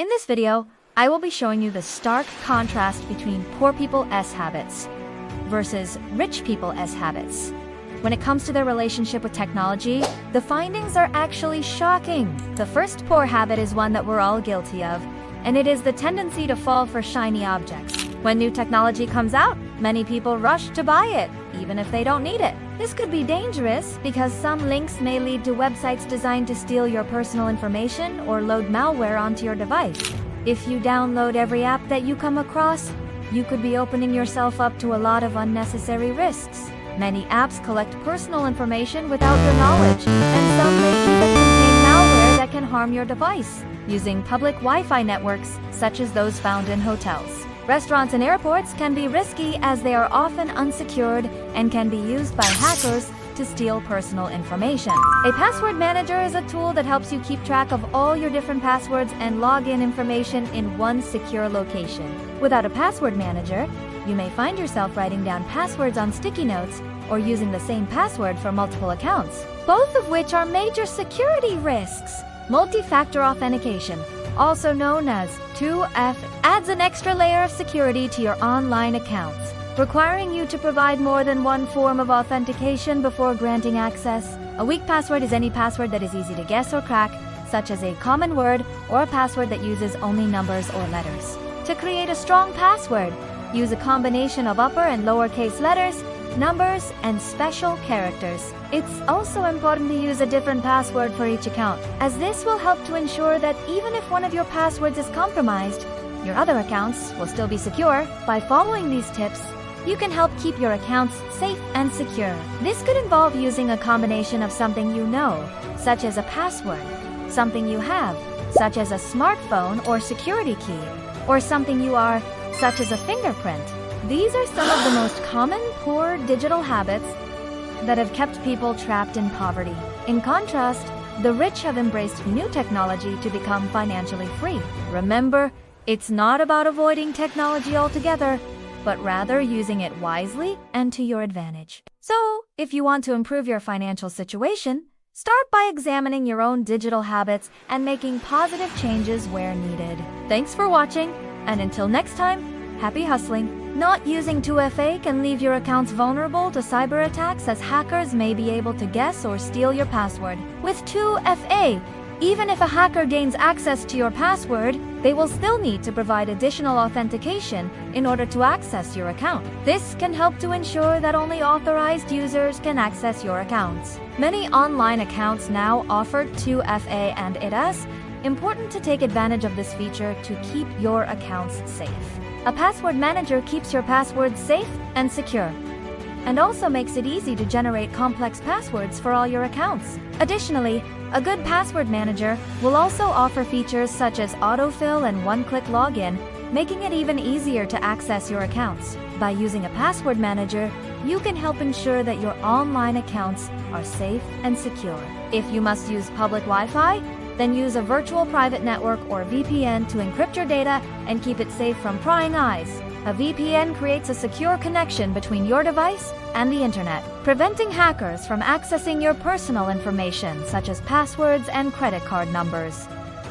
In this video, I will be showing you the stark contrast between poor people's habits versus rich people's habits. When it comes to their relationship with technology, the findings are actually shocking. The first poor habit is one that we're all guilty of, and it is the tendency to fall for shiny objects. When new technology comes out, many people rush to buy it, even if they don't need it. This could be dangerous because some links may lead to websites designed to steal your personal information or load malware onto your device. If you download every app that you come across, you could be opening yourself up to a lot of unnecessary risks. Many apps collect personal information without your knowledge, and some may even contain malware that can harm your device. Using public Wi-Fi networks, such as those found in hotels, restaurants, and airports can be risky as they are often unsecured and can be used by hackers to steal personal information. A password manager is a tool that helps you keep track of all your different passwords and login information in one secure location. Without a password manager, you may find yourself writing down passwords on sticky notes or using the same password for multiple accounts, both of which are major security risks. Multi-factor authentication, also known as 2FA, adds an extra layer of security to your online accounts, requiring you to provide more than one form of authentication before granting access. A weak password is any password that is easy to guess or crack, such as a common word or a password that uses only numbers or letters. To create a strong password, use a combination of upper and lowercase letters, numbers, and special characters. It's also important to use a different password for each account, as this will help to ensure that even if one of your passwords is compromised, your other accounts will still be secure. By following these tips, you can help keep your accounts safe and secure. This could involve using a combination of something you know, such as a password, something you have, such as a smartphone or security key, or something you are, such as a fingerprint. These are some of the most common poor digital habits that have kept people trapped in poverty. In contrast, the rich have embraced new technology to become financially free. Remember, it's not about avoiding technology altogether, but rather using it wisely and to your advantage. So, if you want to improve your financial situation, start by examining your own digital habits and making positive changes where needed. Thanks for watching, and until next time, happy hustling! Not using 2FA can leave your accounts vulnerable to cyber attacks, as hackers may be able to guess or steal your password. With 2FA, even if a hacker gains access to your password, they will still need to provide additional authentication in order to access your account. This can help to ensure that only authorized users can access your accounts. Many online accounts now offer 2FA, and it is important to take advantage of this feature to keep your accounts safe. A password manager keeps your passwords safe and secure, and also makes it easy to generate complex passwords for all your accounts. Additionally, a good password manager will also offer features such as autofill and one-click login, making it even easier to access your accounts. By using a password manager, you can help ensure that your online accounts are safe and secure. If you must use public Wi-Fi, then use a virtual private network or VPN to encrypt your data and keep it safe from prying eyes. A VPN creates a secure connection between your device and the internet, preventing hackers from accessing your personal information such as passwords and credit card numbers.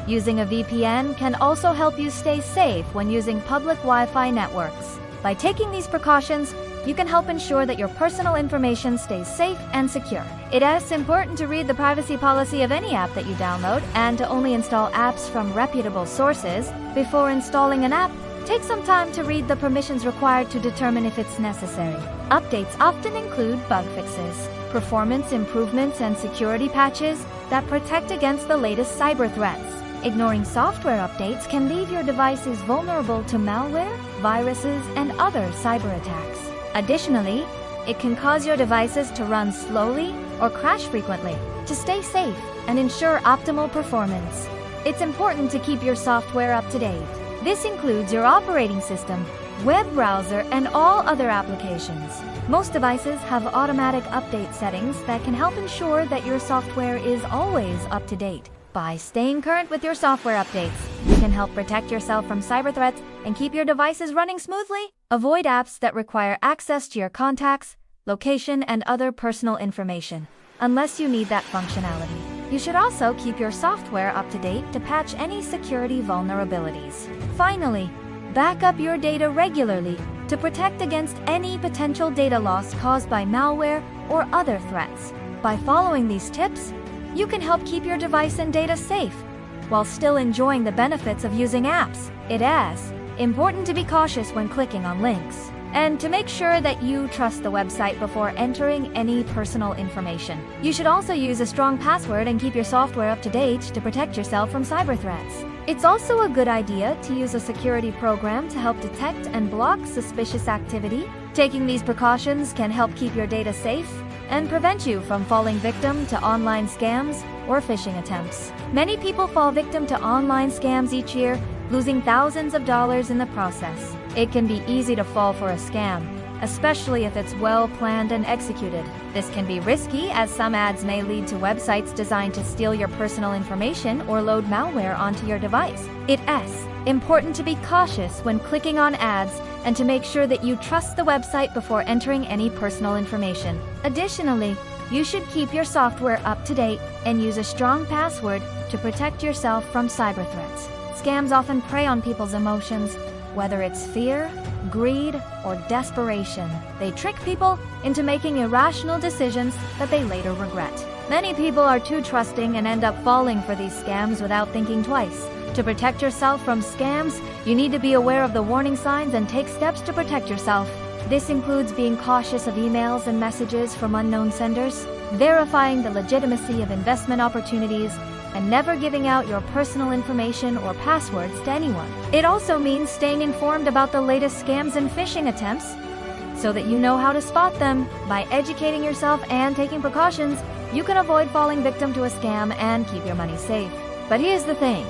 Using a VPN can also help you stay safe when using public Wi-Fi networks. By taking these precautions, you can help ensure that your personal information stays safe and secure. It is important to read the privacy policy of any app that you download and to only install apps from reputable sources. Before installing an app, take some time to read the permissions required to determine if it's necessary. Updates often include bug fixes, performance improvements, and security patches that protect against the latest cyber threats. Ignoring software updates can leave your devices vulnerable to malware, viruses, and other cyber attacks. Additionally, it can cause your devices to run slowly or crash frequently. To stay safe and ensure optimal performance, it's important to keep your software up to date. This includes your operating system, web browser, and all other applications. Most devices have automatic update settings that can help ensure that your software is always up to date. By staying current with your software updates, you can help protect yourself from cyber threats and keep your devices running smoothly. Avoid apps that require access to your contacts, location, and other personal information, unless you need that functionality. You should also keep your software up to date to patch any security vulnerabilities. Finally, back up your data regularly to protect against any potential data loss caused by malware or other threats. By following these tips, you can help keep your device and data safe while still enjoying the benefits of using apps. It is important to be cautious when clicking on links and to make sure that you trust the website before entering any personal information. You should also use a strong password and keep your software up to date to protect yourself from cyber threats. It's also a good idea to use a security program to help detect and block suspicious activity. Taking these precautions can help keep your data safe and prevent you from falling victim to online scams or phishing attempts. Many people fall victim to online scams each year, losing thousands of dollars in the process. It can be easy to fall for a scam, especially if it's well planned and executed. This can be risky as some ads may lead to websites designed to steal your personal information or load malware onto your device. It is important to be cautious when clicking on ads and to make sure that you trust the website before entering any personal information. Additionally, you should keep your software up to date and use a strong password to protect yourself from cyber threats. Scams often prey on people's emotions, whether it's fear, greed, or desperation. They trick people into making irrational decisions that they later regret. Many people are too trusting and end up falling for these scams without thinking twice. To protect yourself from scams, you need to be aware of the warning signs and take steps to protect yourself. This includes being cautious of emails and messages from unknown senders, verifying the legitimacy of investment opportunities, and never giving out your personal information or passwords to anyone. It also means staying informed about the latest scams and phishing attempts so that you know how to spot them. By educating yourself and taking precautions, you can avoid falling victim to a scam and keep your money safe. But here's the thing.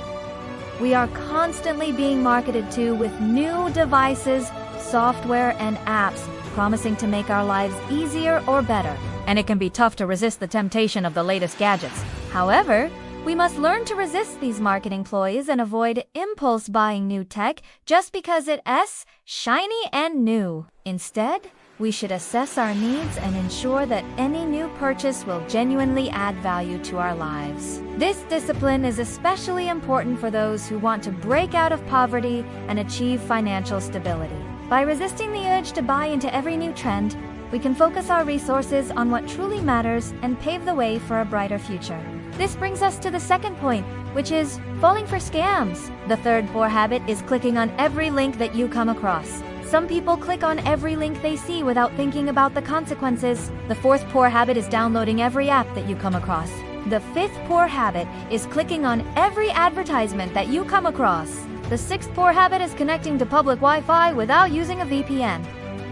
We are constantly being marketed to with new devices, software, and apps promising to make our lives easier or better. And it can be tough to resist the temptation of the latest gadgets. However, we must learn to resist these marketing ploys and avoid impulse buying new tech just because it is shiny and new. Instead, we should assess our needs and ensure that any new purchase will genuinely add value to our lives. This discipline is especially important for those who want to break out of poverty and achieve financial stability. By resisting the urge to buy into every new trend, we can focus our resources on what truly matters and pave the way for a brighter future. This brings us to the second point, which is falling for scams. The third poor habit is clicking on every link that you come across. Some people click on every link they see without thinking about the consequences. The fourth poor habit is downloading every app that you come across. The fifth poor habit is clicking on every advertisement that you come across. The sixth poor habit is connecting to public Wi-Fi without using a VPN.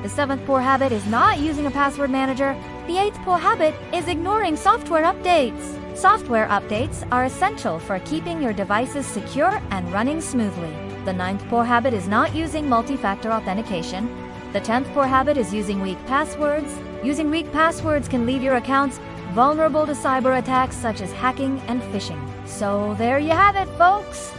The seventh poor habit is not using a password manager. The eighth poor habit is ignoring software updates. Software updates are essential for keeping your devices secure and running smoothly. The ninth poor habit is not using multi-factor authentication. The 10th poor habit is using weak passwords. Using weak passwords can leave your accounts vulnerable to cyber attacks such as hacking and phishing. So there you have it, folks.